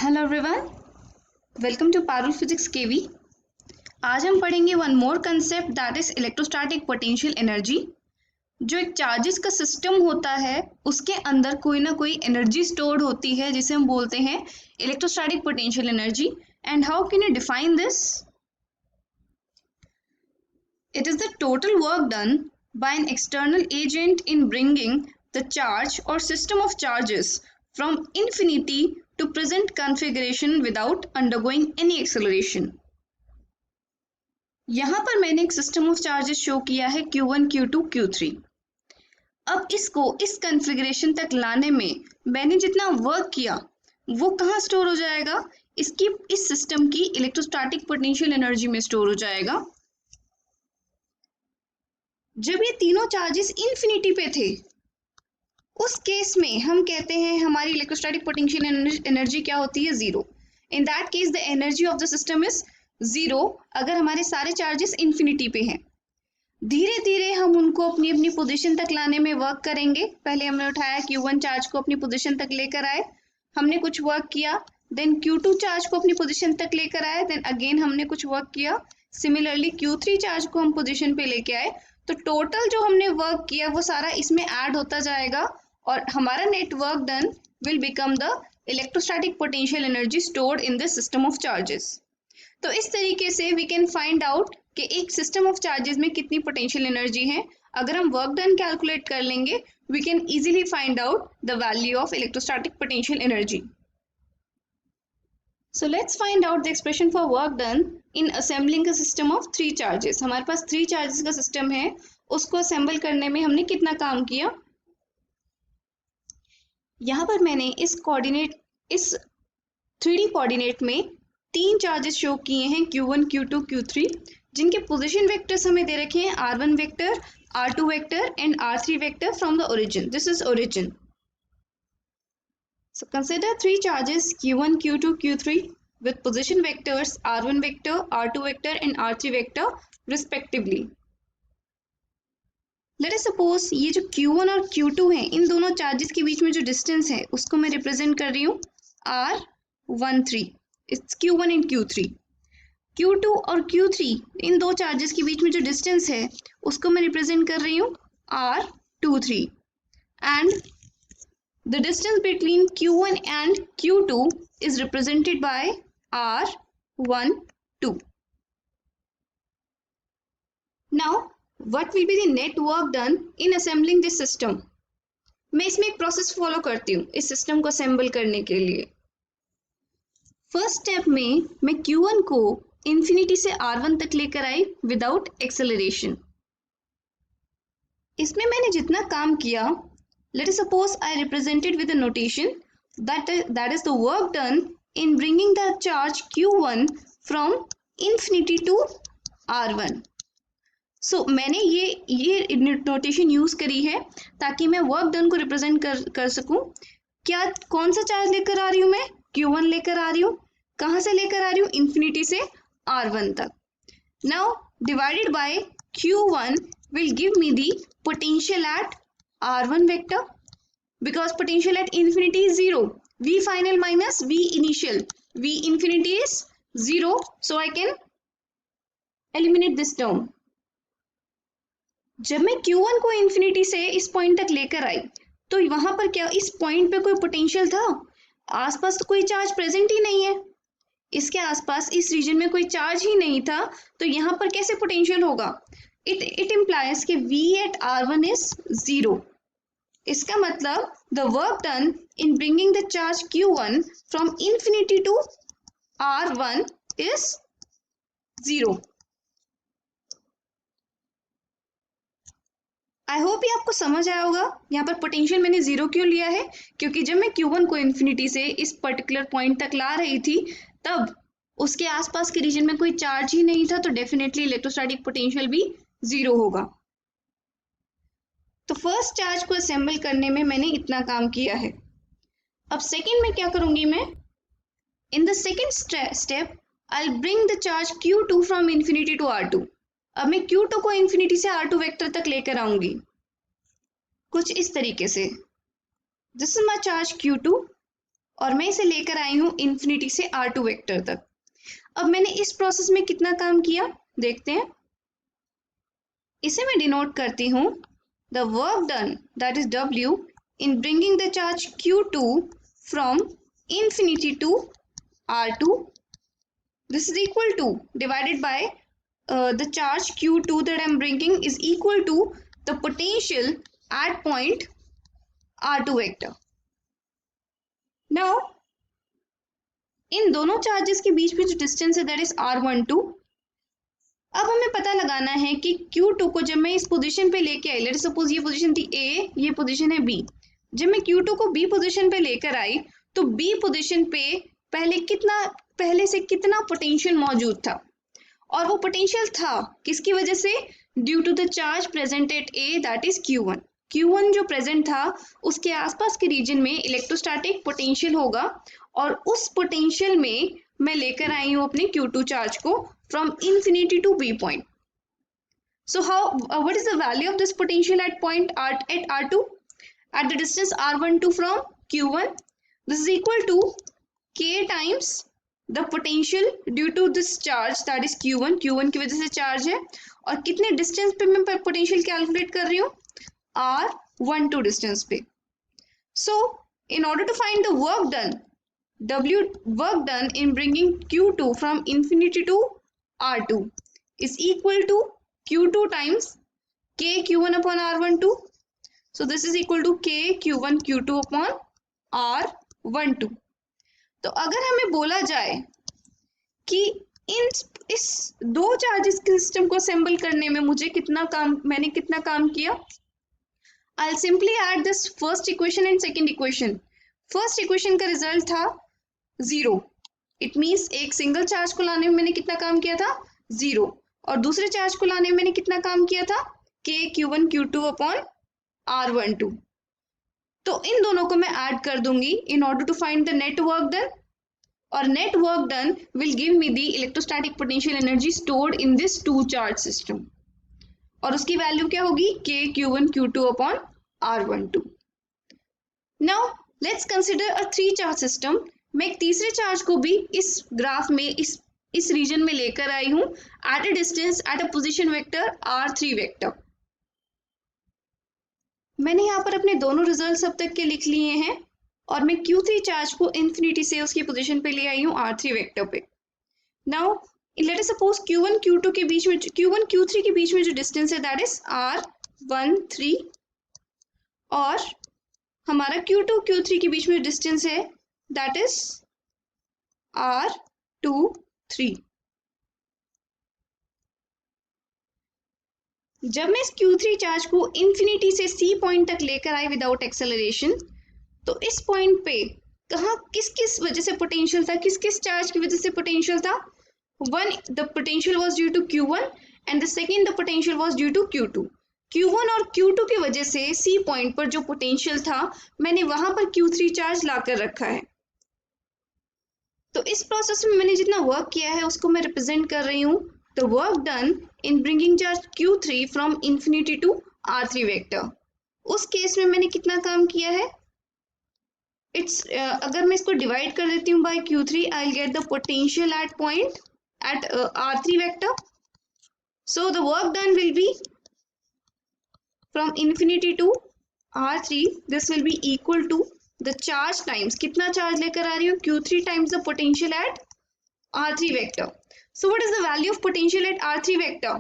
Hello everyone, welcome to Parul physics KV. आज हम पढ़ेंगे one more concept that is electrostatic potential energy. जो एक चार्जेस का सिस्टम होता है उसके अंदर कोई ना कोई एनर्जी स्टोर्ड होती है जिसे हम बोलते हैं electrostatic potential energy. And how can you define this? It is the total work done by an external agent in bringing the charge or system of charges from infinity to present configuration without undergoing any acceleration. यहाँ पर मैंने एक system of charges show किया है Q1, Q2, Q3। अब इसको इस configuration तक लाने में मैंने जितना वर्क किया वो कहाँ स्टोर हो जाएगा? इसकी इस सिस्टम की इलेक्ट्रोस्टैटिक पोटेंशियल एनर्जी में स्टोर हो जाएगा। जब ये तीनों चार्जेस इन्फिनिटी पे थे उस केस में हम कहते हैं हमारी इलेक्ट्रोस्टैटिक पोटेंशियल एनर्जी क्या होती है? Zero. In that case the energy of the system is zero अगर हमारे सारे चार्जेस इन्फिनिटी पे हैं। धीरे धीरे हम उनको अपनी अपनी पोजीशन तक लाने में वर्क करेंगे। पहले हमने उठाया Q1 चार्ज को अपनी पोजीशन तक लेकर आए, हमने कुछ वर्क किया। देन Q2 चार्ज को अपनी पोजीशन तक लेकर आए, देन अगेन हमने कुछ वर्क किया। सिमिलरली Q3 चार्ज को हम पोजीशन पे लेके आए। तो टोटल जो हमने वर्क किया वो सारा इसमें ऐड होता जाएगा और हमारा net work done will become the electrostatic potential energy stored in this system of charges. तो इस तरीके से वी कैन फाइंड आउट कि एक सिस्टम ऑफ चार्जेस में कितनी पोटेंशियल एनर्जी है। अगर हम वर्क डन कैलकुलेट कर लेंगे we can easily find out the value of electrostatic potential energy. So let's find out the expression for work done in assembling a system of 3 charges. हमारे पास 3 charges का system है, उसको assemble करने में हमने कितना काम किया। यहाँ पर मैंने इस 3D कोऑर्डिनेट में 3 चार्जेस शो किए हैं Q1, Q2, Q3, जिनके पोजीशन वेक्टर्स हमें दे रखे हैं R1 vector, R2 vector and R3 vector from the origin. This is origin. So consider 3 charges Q1, Q2, Q3 with position vectors R1 vector, R2 vector and R3 vector respectively. Let us suppose ये जो Q1 और Q2 हैं, इन दोनों charges के बीच में जो distance है उसको मैं रिप्रेजेंट कर रही हूँ R13। It's Q1 and Q3। Q2 और Q3 इन दो चार्जेस के बीच में जो डिस्टेंस है उसको मैं रिप्रेजेंट कर रही हूँ R23 and the distance between Q1 and Q2 is represented by R12. Now, what will be the net work done in assembling this system? मैं इसमें एक प्रोसेस फॉलो करती हूँ इस सिस्टम को असेंबल करने के लिए। फर्स्ट स्टेप में मैं Q1 को इन्फिनिटी से R1 तक लेकर आई विदाउट एक्सेलरेशन। इसमें मैंने जितना काम किया, let us suppose I represent it with a notation that is the work done in bringing the charge Q1 from infinity to R1. So मैंने ये नोटेशन यूज करी है ताकि मैं वर्क डन को रिप्रेजेंट कर सकूं। क्या कौन सा चार्ज लेकर आ रही हूँ मैं? Q1 लेकर आ रही हूँ। कहाँ से लेकर आ रही हूँ? इन्फिनिटी से R1 तक। Now divided by Q1 will give me the potential at R1 vector because potential at infinity is 0. V final minus V initial. V infinity is 0. So I can eliminate this term. जब मैं Q1 को infinity से इस point तक लेकर आई तो वहां पर क्या इस पॉइंट पे कोई पोटेंशियल था? आसपास तो कोई चार्ज प्रेजेंट ही नहीं है। इसके आसपास इस रीजन में कोई चार्ज ही नहीं था तो यहाँ पर कैसे पोटेंशियल होगा? It implies कि V at R1 is 0. इसका मतलब the work done in bringing the charge Q1 from infinity to R1 is 0. I hope ये आपको समझ आया होगा। यहाँ पर पोटेंशियल मैंने 0 क्यों लिया है? क्योंकि जब मैं Q1 को इन्फिनिटी से इस पर्टिकुलर पॉइंट तक ला रही थी तब उसके आसपास के रीजन में कोई चार्ज ही नहीं था तो डेफिनेटली इलेक्ट्रोस्टैटिक पोटेंशियल भी 0 होगा। तो फर्स्ट चार्ज को असेंबल करने में मैंने इतना काम किया है। अब सेकेंड में क्या करूंगी मैं? In the second step I will bring the charge Q2 from infinity to R2। अब मैं Q2 को इन्फिनिटी से R2 वेक्टर तक लेकर आऊंगी कुछ इस तरीके से। This is my charge Q2 और मैं इसे लेकर आई हूं इंफिनिटी से R2 वेक्टर तक। अब मैंने इस प्रोसेस में कितना काम किया देखते हैं। इसे मैं डिनोट करती हूं the work done that is W in bringing the charge Q2 from infinity to R2. This is equal to divided by the charge Q2 that I'm bringing is equal to the potential at point R2 vector. Now इन दोनों charges के बीच में जो distance है that is R12। अब हमें पता लगाना है कि Q2 को जब मैं इस पोजीशन पे लेके आई, लेट सपोज ये पोजीशन थी A, ये पोजीशन है B। जब मैं Q2 को B पोजीशन पे लेकर आई तो B पोजीशन पे पहले से कितना पोटेंशियल मौजूद था, और वो पोटेंशियल था किसकी वजह से? Due to the charge present at A that is Q1। Q1 जो प्रेजेंट था उसके आसपास के रीजन में इलेक्ट्रोस्टैटिक पोटेंशियल होगा, और उस पोटेंशियल में मैं लेकर आई हूं अपने Q2 चार्ज को from infinity to B point. So what is the value of this potential at point at R2 at the distance R12 from Q1? This is equal to K times the potential due to this charge that is Q1 की वजह से charge है, और कितने distance पे मैं potential calculate कर रही हूँ? R12 डिस्टेंस पे। So in order to find the work done in bringing Q2 from infinity to R2 is equal to Q2 times K Q1 upon R12. So this is equal to K Q1 Q2 upon R12. तो अगर हमें बोला जाए कि इस दो charges के system को असेंबल करने में मैंने कितना काम किया, I'll simply add this first equation and second equation. First equation का रिजल्ट था 0। इट मीन्स एक सिंगल चार्ज को लाने में मैंने कितना काम किया था? 0। और दूसरे चार्ज को लाने में मैंने कितना काम किया था? K Q1 Q2 upon R12। तो इन दोनों को मैं ऐड कर दूंगी in order to find the net work done, और net work done will give me the electrostatic potential energy stored in this two charge system, और उसकी वैल्यू क्या होगी? K Q1 Q2 upon R12। Now let's consider a 3 charge system. मैं एक तीसरे charge को भी इस ग्राफ में इस रीजन में लेकर आई हूं at a distance at a position vector R3 vector. मैंने यहाँ पर अपने दोनों रिजल्ट अब तक के लिख लिए हैं, और मैं Q3 चार्ज को इंफिनिटी से उसकी पोजीशन पे ले आई हूँ R3 वेक्टर पे। Now let us suppose Q1 Q2 के बीच में Q1 Q3 के बीच में जो डिस्टेंस है दैट इज R13, और हमारा Q2 Q3 के बीच में डिस्टेंस है दैट इज R23। जब मैं इस Q3 चार्ज को इंफिनिटी से C पॉइंट तक लेकर आई विदाउट एक्सेलरेशन, तो इस पॉइंट पे किस वजह से पोटेंशियल था, किस चार्ज की वजह से पोटेंशियल था? One, the potential was due to Q1 and the second the potential was due to Q2। Q1 और Q2 की वजह से C पॉइंट पर जो पोटेंशियल था मैंने वहां पर Q3 चार्ज लाकर रखा है। तो इस प्रोसेस में मैंने जितना वर्क किया है उसको मैं रिप्रेजेंट कर रही हूँ the work done in bringing charge Q3 from infinity to R3 vector. उस केस में मैंने कितना काम किया है? अगर मैं इसको डिवाइड कर देती हूँ by Q3, I will get the potential at point at R3 vector. So the work done will be from infinity to R3, this will be equal to the charge times, कितना charge लेकर आ रही हूँ? Q3 times the potential at R3 vector. So what is the value of potential at R3 vector?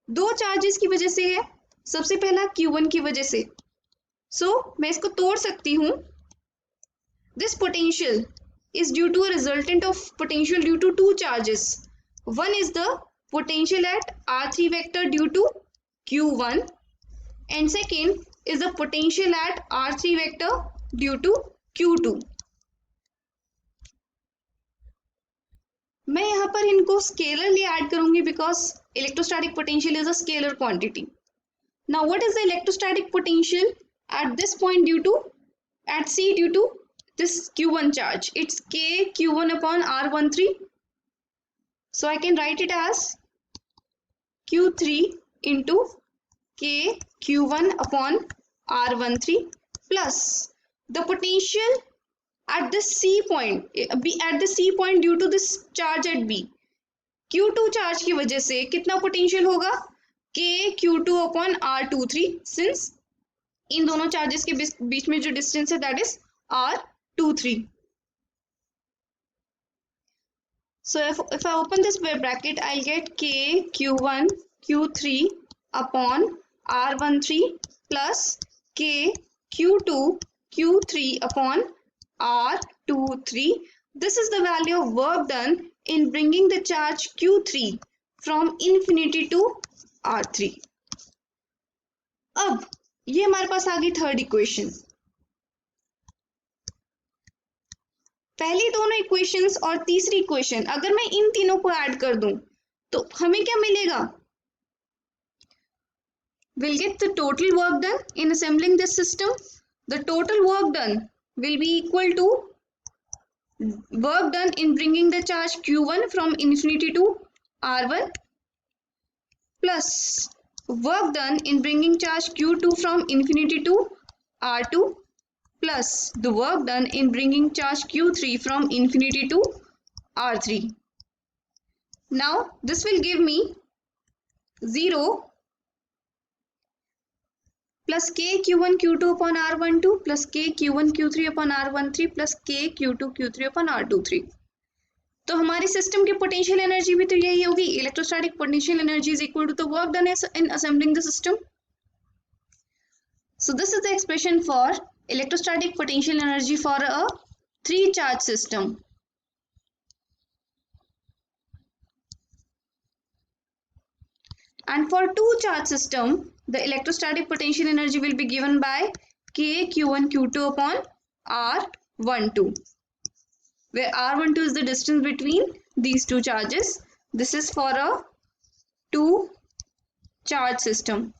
दो charges की वजह से है, सबसे पहला Q1 की वजह से। So मैं इसको तोड़ सकती हूँ। This potential is due to a resultant of potential due to two charges. One is the potential at R3 vector due to Q1, and second is the potential at R3 vector due to Q2. मैं यहाँ पर इनको scalarly add करूंगी because electrostatic potential is a scalar quantity. Now what is the electrostatic potential at this point due to at C due to this Q1 charge? It's K Q1 upon R13. So I can write it as Q3 into K Q1 upon R13 plus the potential at the C point, at the C point due to this charge at B, Q2 charge की वजह से कितना potential होगा? K Q2 upon R23, since in दोनों charges के बीच में जो distance है that is R23. So if I open this bracket, I'll get K Q1 Q3 upon R13 plus K Q2 Q3 upon R23. This is the value of work done in bringing the charge Q3 from infinity to R3. अब ये हमारे पास आ गई third equation. पहली दोनों equations और तीसरी equation अगर मैं इन तीनों को ऐड कर दूं तो हमें क्या मिलेगा? We'll get the total work done in assembling this system. The total work done will be equal to work done in bringing the charge Q1 from infinity to R1 plus work done in bringing charge Q2 from infinity to R2 plus the work done in bringing charge Q3 from infinity to R3. Now this will give me 0 plus K Q1 Q2 upon R12 plus K Q1 Q3 upon R13 plus K Q2 Q3 upon R23. तो हमारी system की potential energy भी तो यही होगी. Electrostatic potential energy is equal to the work done in assembling the system. So this is the expression for electrostatic potential energy for a 3 charge system. And for 2 charge system, the electrostatic potential energy will be given by K Q1 Q2 upon R12, where R12 is the distance between these two charges. This is for a 2 charge system.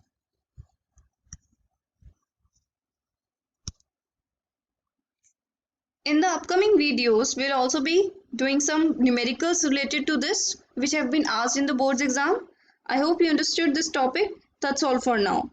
In the upcoming videos, we'll also be doing some numericals related to this, which have been asked in the board's exam. I hope you understood this topic. That's all for now.